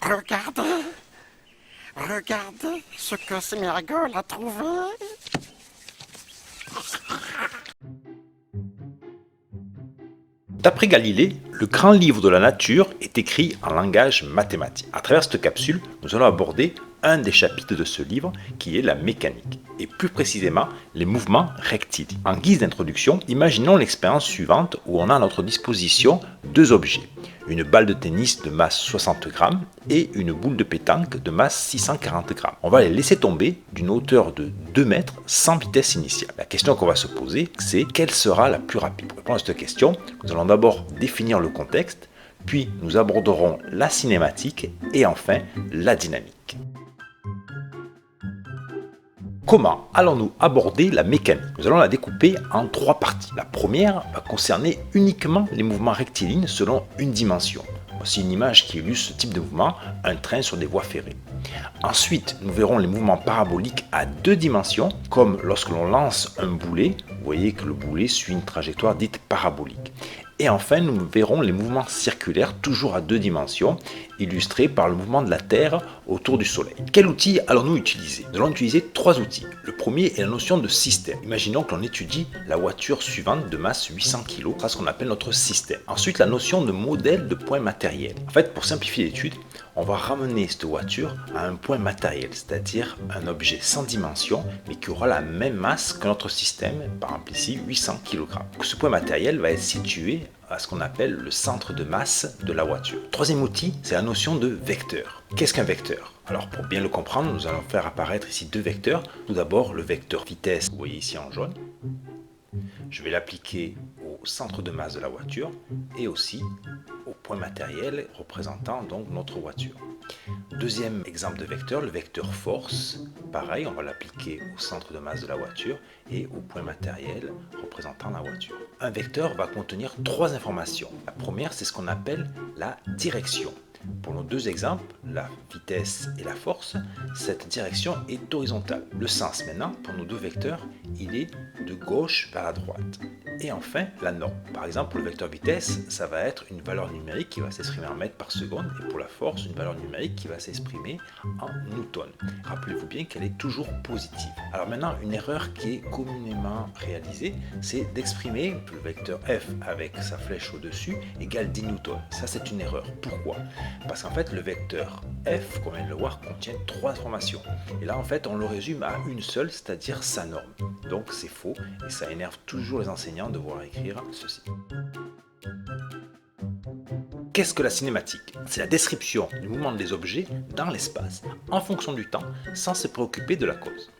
Regardez, regardez ce que Sméagol a trouvé. D'après Galilée, le grand livre de la nature est écrit en langage mathématique. À travers cette capsule, nous allons aborder un des chapitres de ce livre qui est la mécanique, et plus précisément les mouvements rectilignes. En guise d'introduction, imaginons l'expérience suivante où on a à notre disposition deux objets. Une balle de tennis de masse 60 grammes et une boule de pétanque de masse 640 grammes. On va les laisser tomber d'une hauteur de 2 mètres sans vitesse initiale. La question qu'on va se poser, c'est quelle sera la plus rapide? Pour répondre à cette question, nous allons d'abord définir le contexte, puis nous aborderons la cinématique et enfin la dynamique. Comment allons-nous aborder la mécanique? Nous allons la découper en trois parties. La première va concerner uniquement les mouvements rectilignes selon une dimension. Voici une image qui illustre ce type de mouvement, un train sur des voies ferrées. Ensuite, nous verrons les mouvements paraboliques à deux dimensions, comme lorsque l'on lance un boulet. Vous voyez que le boulet suit une trajectoire dite parabolique. Et enfin, nous verrons les mouvements circulaires, toujours à deux dimensions, illustrés par le mouvement de la Terre autour du Soleil. Quel outil allons-nous utiliser? Nous allons utiliser trois outils. Le premier est la notion de système. Imaginons que l'on étudie la voiture suivante de masse 800 kg, c'est ce qu'on appelle notre système. Ensuite, la notion de modèle de point matériel. En fait, pour simplifier l'étude, on va ramener cette voiture à un point matériel, c'est-à-dire un objet sans dimension, mais qui aura la même masse que notre système, par exemple ici 800 kg. Ce point matériel va être situé à ce qu'on appelle le centre de masse de la voiture. Troisième outil, c'est la notion de vecteur. Qu'est-ce qu'un vecteur? Alors pour bien le comprendre, nous allons faire apparaître ici deux vecteurs. Tout d'abord le vecteur vitesse, vous voyez ici en jaune. Je vais l'appliquer au centre de masse de la voiture et aussi au point matériel représentant donc notre voiture. Deuxième exemple de vecteur, le vecteur force. Pareil, on va l'appliquer au centre de masse de la voiture et au point matériel représentant la voiture. Un vecteur va contenir trois informations. La première, c'est ce qu'on appelle la direction. Pour nos deux exemples, la vitesse et la force, cette direction est horizontale. Le sens maintenant, pour nos deux vecteurs, il est de gauche vers la droite. Et enfin, la norme. Par exemple, pour le vecteur vitesse, ça va être une valeur numérique qui va s'exprimer en mètres par seconde, et pour la force, une valeur numérique qui va s'exprimer en newton. Rappelez-vous bien qu'elle est toujours positive. Alors maintenant, une erreur qui est communément réalisée, c'est d'exprimer le vecteur f avec sa flèche au-dessus égale 10 newtons. Ça, c'est une erreur. Pourquoi? Parce qu'en fait, le vecteur f, comme on vient de le voir, contient trois informations. Et là, en fait, on le résume à une seule, c'est-à-dire sa norme. Donc, c'est faux, et ça énerve toujours les enseignants de voir écrire ceci. Qu'est-ce que la cinématique? C'est la description du mouvement des objets dans l'espace, en fonction du temps, sans se préoccuper de la cause.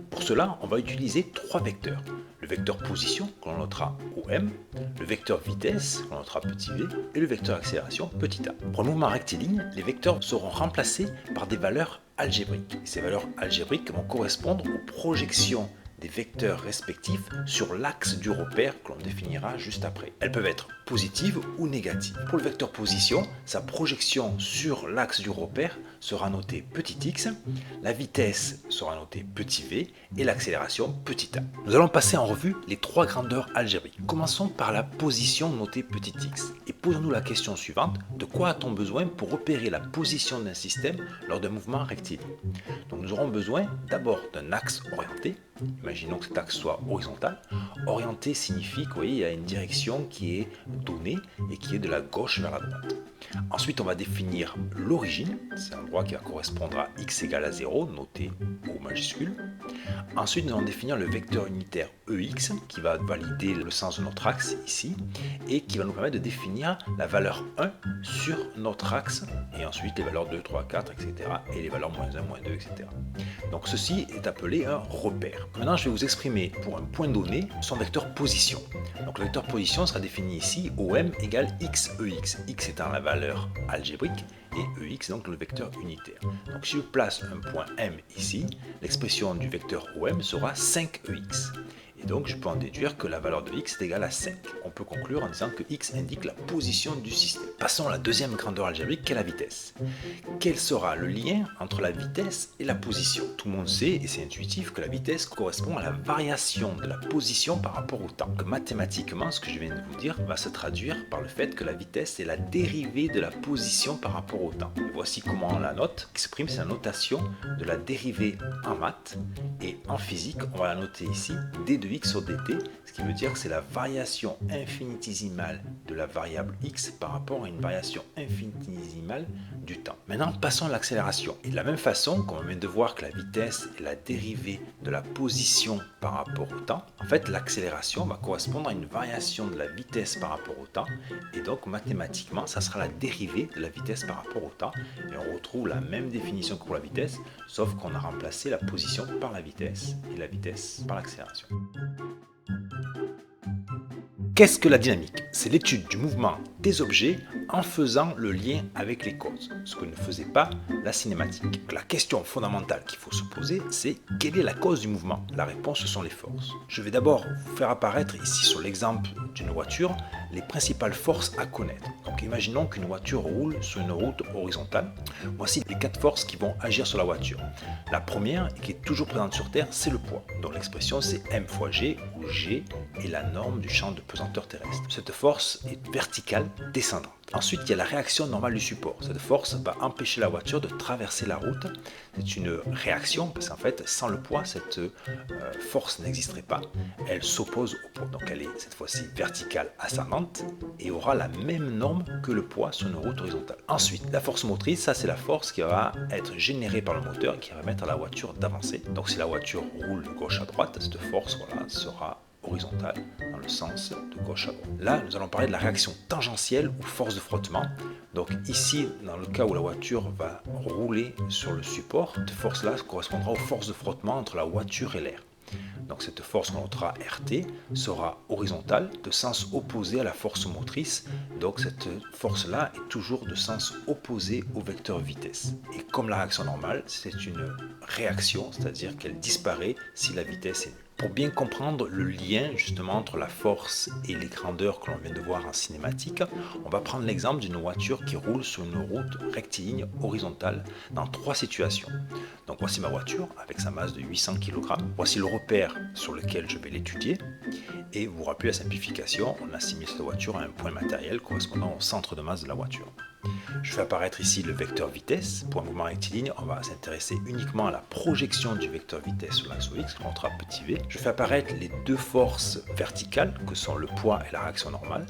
Pour cela, on va utiliser trois vecteurs. Le vecteur position, que l'on notera OM, le vecteur vitesse, que l'on notera petit v, et le vecteur accélération, petit a. Pour un mouvement rectiligne, les vecteurs seront remplacés par des valeurs algébriques. Ces valeurs algébriques vont correspondre aux projections des vecteurs respectifs sur l'axe du repère que l'on définira juste après. Elles peuvent être positives ou négatives. Pour le vecteur position, sa projection sur l'axe du repère sera notée petit x, la vitesse sera notée petit v et l'accélération petit a. Nous allons passer en revue les trois grandeurs algébriques. Commençons par la position notée petit x et posons-nous la question suivante: de quoi a-t-on besoin pour repérer la position d'un système lors d'un mouvement rectiligne? Donc nous aurons besoin d'abord d'un axe orienté. Imaginons que cet axe soit horizontal. Orienté signifie qu'il y a une direction qui est donnée et qui est de la gauche vers la droite. Ensuite, on va définir l'origine. C'est un endroit qui va correspondre à x égale à 0, noté au majuscule. Ensuite, nous allons définir le vecteur unitaire EX qui va valider le sens de notre axe ici et qui va nous permettre de définir la valeur 1 sur notre axe et ensuite les valeurs 2, 3, 4, etc. et les valeurs -1, -2, etc. Donc ceci est appelé un repère. Maintenant, je vais vous exprimer pour un point donné son vecteur position. Donc le vecteur position sera défini ici, OM égale XEX. X étant la valeur algébrique et EX donc le vecteur unitaire. Donc si je place un point M ici, l'expression du vecteur OM sera 5EX. Et donc je peux en déduire que la valeur de x est égale à 5. On peut conclure en disant que x indique la position du système. Passons à la deuxième grandeur algébrique qui est la vitesse. Quel sera le lien entre la vitesse et la position? Tout le monde sait, et c'est intuitif, que la vitesse correspond à la variation de la position par rapport au temps. Donc, mathématiquement, ce que je viens de vous dire va se traduire par le fait que la vitesse est la dérivée de la position par rapport au temps. Et voici comment on la note. Exprime, c'est la notation de la dérivée en maths, et en physique, on va la noter ici, d de x sur dt, ce qui veut dire que c'est la variation infinitésimale de la variable x par rapport à une variation infinitésimale du temps. Maintenant, passons à l'accélération. Et de la même façon, comme on vient de voir que la vitesse est la dérivée de la position par rapport au temps, en fait, l'accélération va correspondre à une variation de la vitesse par rapport au temps, et donc mathématiquement, ça sera la dérivée de la vitesse par rapport au temps, et on retrouve la même définition que pour la vitesse, sauf qu'on a remplacé la position par la vitesse et la vitesse par l'accélération. Qu'est-ce que la dynamique? C'est l'étude du mouvement des objets en faisant le lien avec les causes, ce que ne faisait pas la cinématique. La question fondamentale qu'il faut se poser, c'est quelle est la cause du mouvement? La réponse, ce sont les forces. Je vais d'abord vous faire apparaître ici sur l'exemple d'une voiture les principales forces à connaître. Donc imaginons qu'une voiture roule sur une route horizontale. Voici les 4 forces qui vont agir sur la voiture. La première, et qui est toujours présente sur Terre, c'est le poids. Donc l'expression c'est m fois g, où g est la norme du champ de pesanteur terrestre. Cette force est verticale, descendante. Ensuite, il y a la réaction normale du support. Cette force va empêcher la voiture de traverser la route. C'est une réaction, parce qu'en fait, sans le poids, cette force n'existerait pas. Elle s'oppose au poids. Donc elle est cette fois-ci verticale ascendante et aura la même norme que le poids sur une route horizontale. Ensuite, la force motrice, ça c'est la force qui va être générée par le moteur et qui va permettre à la voiture d'avancer. Donc si la voiture roule de gauche à droite, cette force sera horizontale dans le sens de gauche à droite. Là, nous allons parler de la réaction tangentielle ou force de frottement. Donc ici, dans le cas où la voiture va rouler sur le support, cette force-là correspondra aux forces de frottement entre la voiture et l'air. Donc cette force qu'on notera RT sera horizontale, de sens opposé à la force motrice. Donc cette force-là est toujours de sens opposé au vecteur vitesse. Et comme la réaction normale, c'est une réaction, c'est-à-dire qu'elle disparaît si la vitesse est nulle. Pour bien comprendre le lien justement entre la force et les grandeurs que l'on vient de voir en cinématique, on va prendre l'exemple d'une voiture qui roule sur une route rectiligne horizontale dans 3 situations. Donc voici ma voiture avec sa masse de 800 kg. Voici le repère sur lequel je vais l'étudier. Et vous vous rappelez la simplification, on assimile cette voiture à un point matériel correspondant au centre de masse de la voiture. Je fais apparaître ici le vecteur vitesse. Pour un mouvement rectiligne, on va s'intéresser uniquement à la projection du vecteur vitesse sur l'axe X, que l'on montrera petit v. Je fais apparaître les 2 forces verticales, que sont le poids et la réaction normale.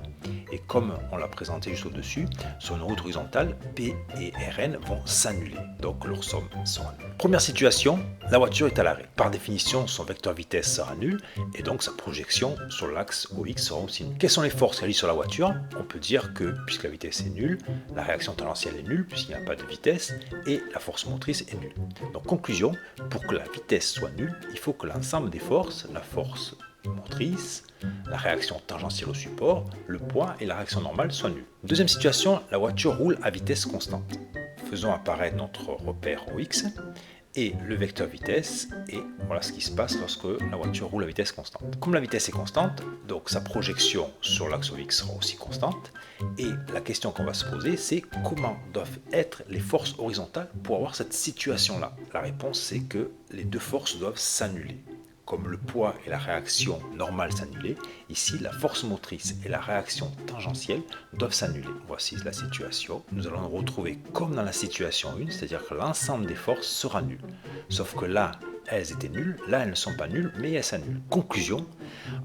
Et comme on l'a présenté juste au-dessus, sur une route horizontale, P et Rn vont s'annuler. Donc leur somme sera nulle. Première situation, la voiture est à l'arrêt. Par définition, son vecteur vitesse sera nul, et donc sa projection sur l'axe OX sera aussi nulle. Quelles sont les forces qui agissent sur la voiture? On peut dire que, puisque la vitesse est nulle, la réaction tangentielle est nulle puisqu'il n'y a pas de vitesse et la force motrice est nulle. Donc conclusion, pour que la vitesse soit nulle, il faut que l'ensemble des forces, la force motrice, la réaction tangentielle au support, le poids et la réaction normale soient nuls. Deuxième situation, la voiture roule à vitesse constante. Faisons apparaître notre repère OX et le vecteur vitesse, et voilà ce qui se passe lorsque la voiture roule à vitesse constante. Comme la vitesse est constante, donc sa projection sur l'axe X sera aussi constante, et la question qu'on va se poser, c'est comment doivent être les forces horizontales pour avoir cette situation-là. La réponse, c'est que les 2 forces doivent s'annuler. Comme le poids et la réaction normale s'annulaient, ici la force motrice et la réaction tangentielle doivent s'annuler. Voici la situation. Nous allons nous retrouver comme dans la situation 1, c'est-à-dire que l'ensemble des forces sera nul. Sauf que là, elles étaient nulles, là elles ne sont pas nulles, mais elles s'annulent. Conclusion,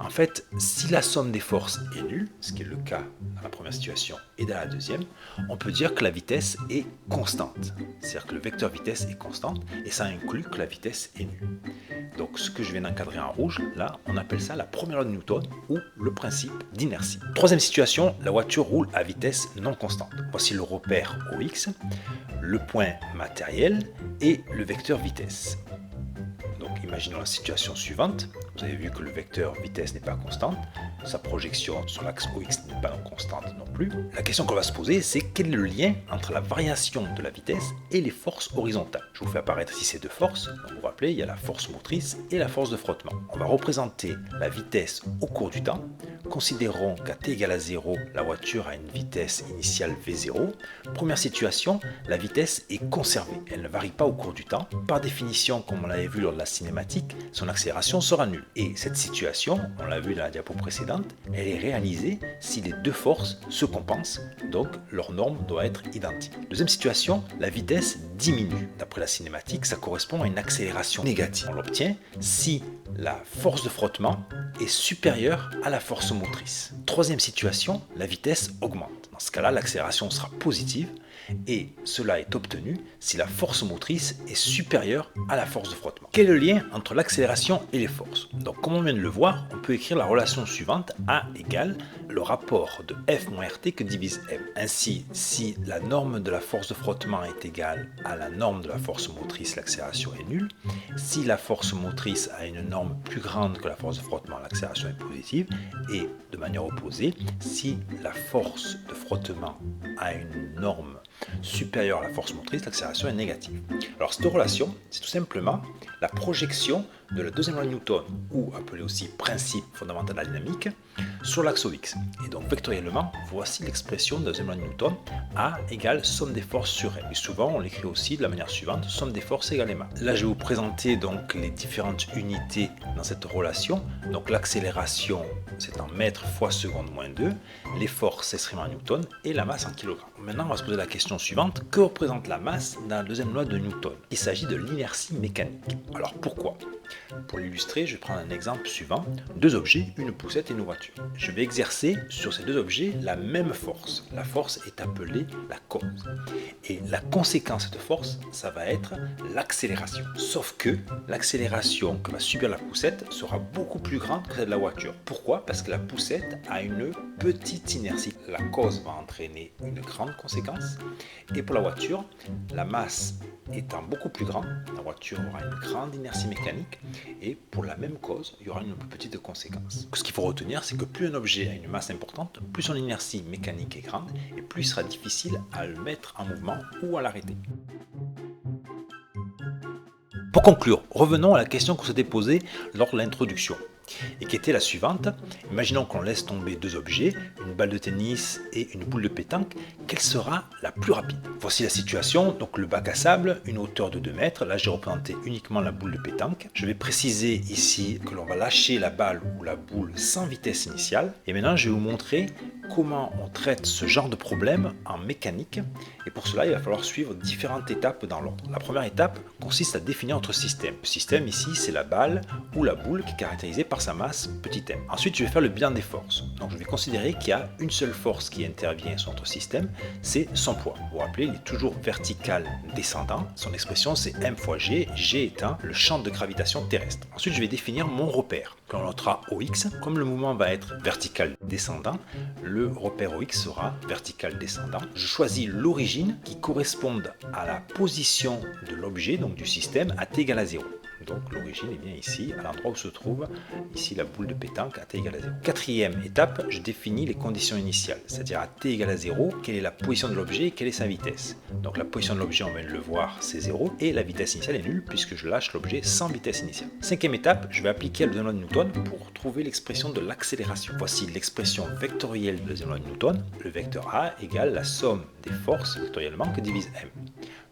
en fait, si la somme des forces est nulle, ce qui est le cas dans la première situation et dans la deuxième, on peut dire que la vitesse est constante. C'est-à-dire que le vecteur vitesse est constant, et ça inclut que la vitesse est nulle. Donc ce que je viens d'encadrer en rouge, là, on appelle ça la première loi de Newton ou le principe d'inertie. Troisième situation, la voiture roule à vitesse non constante. Voici le repère OX, le point matériel et le vecteur vitesse. Donc Imaginons la situation suivante. Vous avez vu que le vecteur vitesse n'est pas constante, sa projection sur l'axe OX n'est pas constante non plus. La question qu'on va se poser, c'est quel est le lien entre la variation de la vitesse et les forces horizontales. Je vous fais apparaître ici ces deux forces. Donc vous vous rappelez, il y a la force motrice et la force de frottement. On va représenter la vitesse au cours du temps. Considérons qu'à t égale à 0, la voiture a une vitesse initiale v0. Première situation, la vitesse est conservée. Elle ne varie pas au cours du temps. Par définition, comme on l'avait vu lors de la cinématique, son accélération sera nulle. Et cette situation, on l'a vu dans la diapo précédente, elle est réalisée si les deux forces se compensent, donc leur norme doit être identique. Deuxième situation, la vitesse diminue. D'après la cinématique, ça correspond à une accélération négative. On l'obtient si la force de frottement est supérieure à la force motrice. Troisième situation, la vitesse augmente. Dans ce cas-là, l'accélération sera positive et cela est obtenu si la force motrice est supérieure à la force de frottement. Quel est le lien entre l'accélération et les forces? Donc comme on vient de le voir, on peut écrire la relation suivante: A égale le rapport de F moins RT que divise M. Ainsi, si la norme de la force de frottement est égale à la norme de la force motrice, l'accélération est nulle. Si la force motrice a une norme plus grande que la force de frottement, l'accélération est positive. Et de manière opposée, si la force de frottement a une norme supérieure à la force motrice, l'accélération est négative. Alors cette relation, c'est tout simplement la projection de la deuxième loi de Newton, ou appelée aussi principe fondamental de la dynamique, sur l'axe OX. Et donc vectoriellement, voici l'expression de la deuxième loi de Newton: A égale somme des forces sur M. Et souvent on l'écrit aussi de la manière suivante: somme des forces égale ma. Là je vais vous présenter donc les différentes unités dans cette relation. Donc l'accélération, c'est en mètres fois seconde moins 2, les forces s'expriment en Newton et la masse en kilogrammes. Maintenant on va se poser la question suivante: que représente la masse dans la deuxième loi de Newton? Il s'agit de l'inertie mécanique. Alors pourquoi? Pour l'illustrer, je vais prendre un exemple suivant: deux objets, une poussette et une voiture. Je vais exercer sur ces deux objets la même force. La force est appelée la cause. Et la conséquence de cette force, ça va être l'accélération. Sauf que l'accélération que va subir la poussette sera beaucoup plus grande que celle de la voiture. Pourquoi? Parce que la poussette a une petite inertie. La cause va entraîner une grande conséquence. Et pour la voiture, la masse étant beaucoup plus grande, la voiture aura une grande inertie mécanique, et pour la même cause, il y aura une plus petite conséquence. Ce qu'il faut retenir, c'est que plus un objet a une masse importante, plus son inertie mécanique est grande, et plus il sera difficile à le mettre en mouvement ou à l'arrêter. Pour conclure, revenons à la question qu'on s'était posée lors de l'introduction, et qui était la suivante. Imaginons qu'on laisse tomber deux objets, une balle de tennis et une boule de pétanque. Quelle sera la plus rapide? Voici la situation, donc le bac à sable, une hauteur de 2 mètres. Là j'ai représenté uniquement la boule de pétanque. Je vais préciser ici que l'on va lâcher la balle ou la boule sans vitesse initiale. Et maintenant je vais vous montrer comment on traite ce genre de problème en mécanique. Et pour cela, il va falloir suivre différentes étapes dans l'ordre. La première étape consiste à définir notre système. Le système ici, c'est la balle ou la boule qui est caractérisée par sa masse petit m. Ensuite, je vais faire le bilan des forces. Donc, je vais considérer qu'il y a une seule force qui intervient sur notre système, c'est son poids. Vous vous rappelez, il est toujours vertical descendant. Son expression, c'est m fois g, g étant le champ de gravitation terrestre. Ensuite, je vais définir mon repère, que l'on notera OX. Comme le mouvement va être vertical descendant, le repère OX sera vertical descendant. Je choisis l'origine qui corresponde à la position de l'objet, donc du système, à t égale à 0. Donc l'origine est bien ici, à l'endroit où se trouve ici la boule de pétanque à t égale à 0. Quatrième étape, je définis les conditions initiales, c'est-à-dire à t égale à 0, quelle est la position de l'objet et quelle est sa vitesse. Donc la position de l'objet, on vient de le voir, c'est 0, et la vitesse initiale est nulle puisque je lâche l'objet sans vitesse initiale. Cinquième étape, je vais appliquer la deuxième loi de Newton pour trouver l'expression de l'accélération. Voici l'expression vectorielle de la deuxième loi de Newton. Le vecteur A égale la somme des forces vectoriellement que divise m.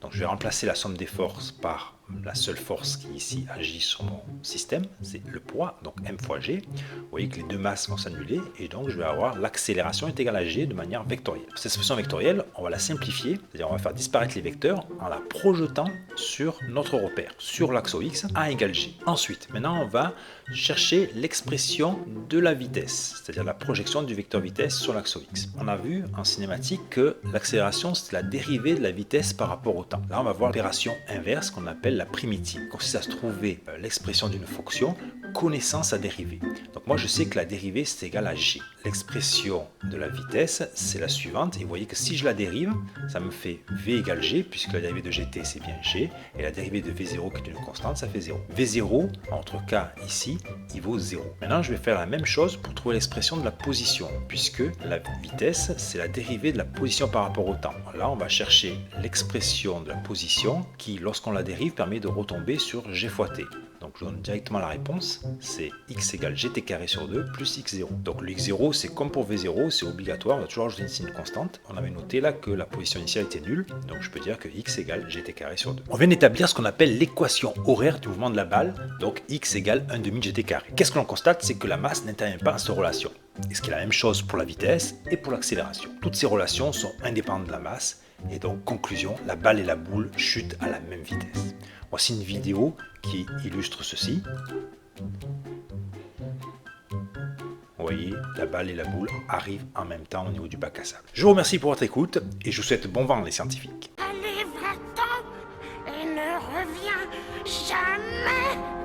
Donc je vais remplacer la somme des forces par la seule force qui ici agit sur mon système, c'est le poids, donc m fois g. Vous voyez que les deux masses vont s'annuler et donc je vais avoir l'accélération est égale à g de manière vectorielle. Cette expression vectorielle, on va la simplifier, c'est-à-dire on va faire disparaître les vecteurs en la projetant sur notre repère, sur l'axe OX, a égale g. Ensuite, maintenant on va chercher l'expression de la vitesse, c'est-à-dire la projection du vecteur vitesse sur l'axe OX. On a vu en cinématique que l'accélération c'est la dérivée de la vitesse par rapport au temps. Là on va voir l'opération inverse qu'on appelle la primitive. Il consiste à se trouver l'expression d'une fonction connaissance à dériver. Donc moi je sais que la dérivée c'est égal à g. L'expression de la vitesse c'est la suivante, et vous voyez que si je la dérive, ça me fait v égale g, puisque la dérivée de gt c'est bien g, et la dérivée de v0 qui est une constante, ça fait 0. v0, en notre cas ici, il vaut 0. Maintenant je vais faire la même chose pour trouver l'expression de la position, puisque la vitesse c'est la dérivée de la position par rapport au temps. Là on va chercher l'expression de la position qui, lorsqu'on la dérive, permet de retomber sur g fois t. Donc je donne directement la réponse, c'est x égale gt carré sur 2 plus x0. Donc le x0 c'est comme pour v0, c'est obligatoire, on va toujours ajouter ici une constante. On avait noté là que la position initiale était nulle, donc je peux dire que x égale gt carré sur 2. On vient d'établir ce qu'on appelle l'équation horaire du mouvement de la balle, donc x égale 1 demi gt carré. Qu'est-ce que l'on constate? C'est que la masse n'intervient pas dans cette relation. Et ce qui est la même chose pour la vitesse et pour l'accélération. Toutes ces relations sont indépendantes de la masse, et donc conclusion, la balle et la boule chutent à la même vitesse. Voici une vidéo qui illustre ceci. Vous voyez, la balle et la boule arrivent en même temps au niveau du bac à sable. Je vous remercie pour votre écoute et je vous souhaite bon vent les scientifiques. Allez, va-t'en et ne reviens jamais.